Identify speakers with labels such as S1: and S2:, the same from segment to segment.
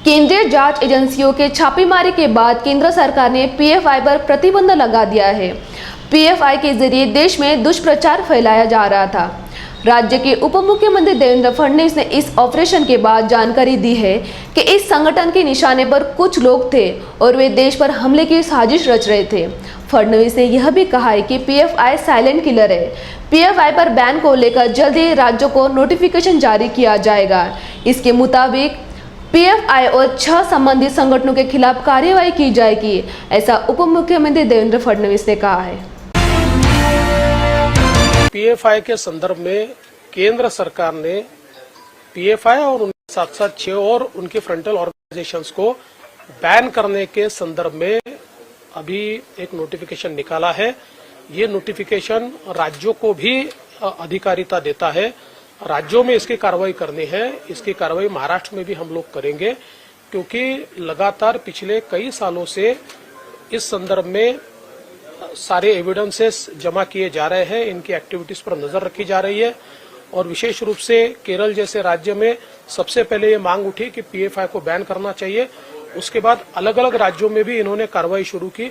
S1: केंद्रीय जांच एजेंसियों के छापेमारी के बाद केंद्र सरकार ने पीएफआई पर प्रतिबंध लगा दिया है। पीएफआई के जरिए देश में दुष्प्रचार फैलाया जा रहा था। राज्य के उप मुख्यमंत्री देवेंद्र फडणवीस ने इस ऑपरेशन के बाद जानकारी दी है कि इस संगठन के निशाने पर कुछ लोग थे और वे देश पर हमले की साजिश रच रहे थे। फडणवीस ने यह भी कहा है कि पीएफआई साइलेंट किलर है। पीएफआई पर बैन को लेकर जल्द ही राज्यों को नोटिफिकेशन जारी किया जाएगा। इसके मुताबिक पीएफआई और 6 संबंधित संगठनों के खिलाफ कार्यवाही की जाएगी, ऐसा उप मुख्यमंत्री देवेंद्र फडणवीस ने कहा है।
S2: पीएफआई के संदर्भ में केंद्र सरकार ने पीएफआई और उनके साथ साथ 6 और उनके फ्रंटल ऑर्गेनाइजेशंस को बैन करने के संदर्भ में अभी एक नोटिफिकेशन निकाला है। ये नोटिफिकेशन राज्यों को भी अधिकारिता देता है। राज्यों में इसकी कार्रवाई करनी है। इसकी कार्रवाई महाराष्ट्र में भी हम लोग करेंगे, क्योंकि लगातार पिछले कई सालों से इस संदर्भ में सारे एविडेंसेस जमा किए जा रहे हैं। इनकी एक्टिविटीज पर नजर रखी जा रही है और विशेष रूप से केरल जैसे राज्य में सबसे पहले ये मांग उठी कि पीएफआई को बैन करना चाहिए। उसके बाद अलग अलग राज्यों में भी इन्होंने कार्रवाई शुरू की।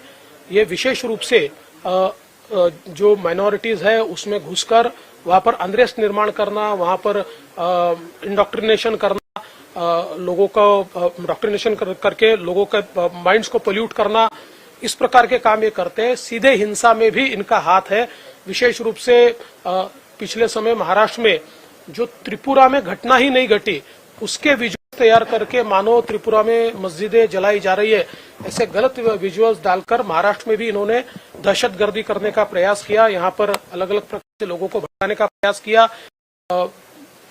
S2: ये विशेष रूप से जो माइनॉरिटीज है उसमें घुसकर वहां पर अनरेस्ट निर्माण करना, वहां पर इंडोक्ट्रिनेशन करना, लोगों का इंडोक्ट्रिनेशन करके लोगों के माइंड्स को पोल्यूट करना, इस प्रकार के काम ये करते हैं। सीधे हिंसा में भी इनका हाथ है। विशेष रूप से पिछले समय महाराष्ट्र में जो त्रिपुरा में घटना ही नहीं घटी, उसके विजुअल्स तैयार करके मानो त्रिपुरा में मस्जिदें जलाई जा रही है, ऐसे गलत विजुअल्स डालकर महाराष्ट्र में भी इन्होंने दहशतगर्दी करने का प्रयास किया। यहाँ पर अलग अलग प्रकार से लोगों को भड़काने का प्रयास किया।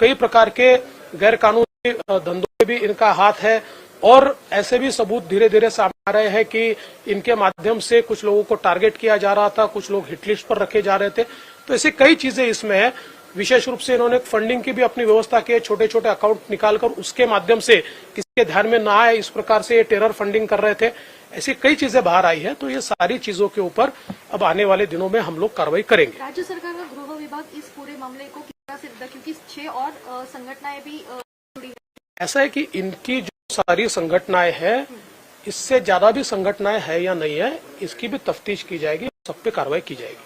S2: कई प्रकार के गैर कानूनी धंधों में भी इनका हाथ है और ऐसे भी सबूत धीरे धीरे सामने आ रहे हैं कि इनके माध्यम से कुछ लोगों को टारगेट किया जा रहा था, कुछ लोग हिटलिस्ट पर रखे जा रहे थे। तो ऐसी कई चीजें इसमें है। विशेष रूप से इन्होंने फंडिंग की भी अपनी व्यवस्था की है। छोटे छोटे अकाउंट निकालकर उसके माध्यम से किसी के ध्यान में ना आए, इस प्रकार से ये टेरर फंडिंग कर रहे थे। ऐसी कई चीजें बाहर आई है। तो ये सारी चीजों के ऊपर अब आने वाले दिनों में हम लोग कार्रवाई करेंगे।
S3: राज्य सरकार का गृह विभाग इस पूरे मामले को किस तरह से, क्योंकि 6 और संगठनाएं भी जुड़ी है।
S2: ऐसा है कि इनकी जो सारी संगठनाएं हैं, इससे ज्यादा भी संगठनाएं है या नहीं है, इसकी भी तफ्तीश की जाएगी, सब पे कार्रवाई की जाएगी।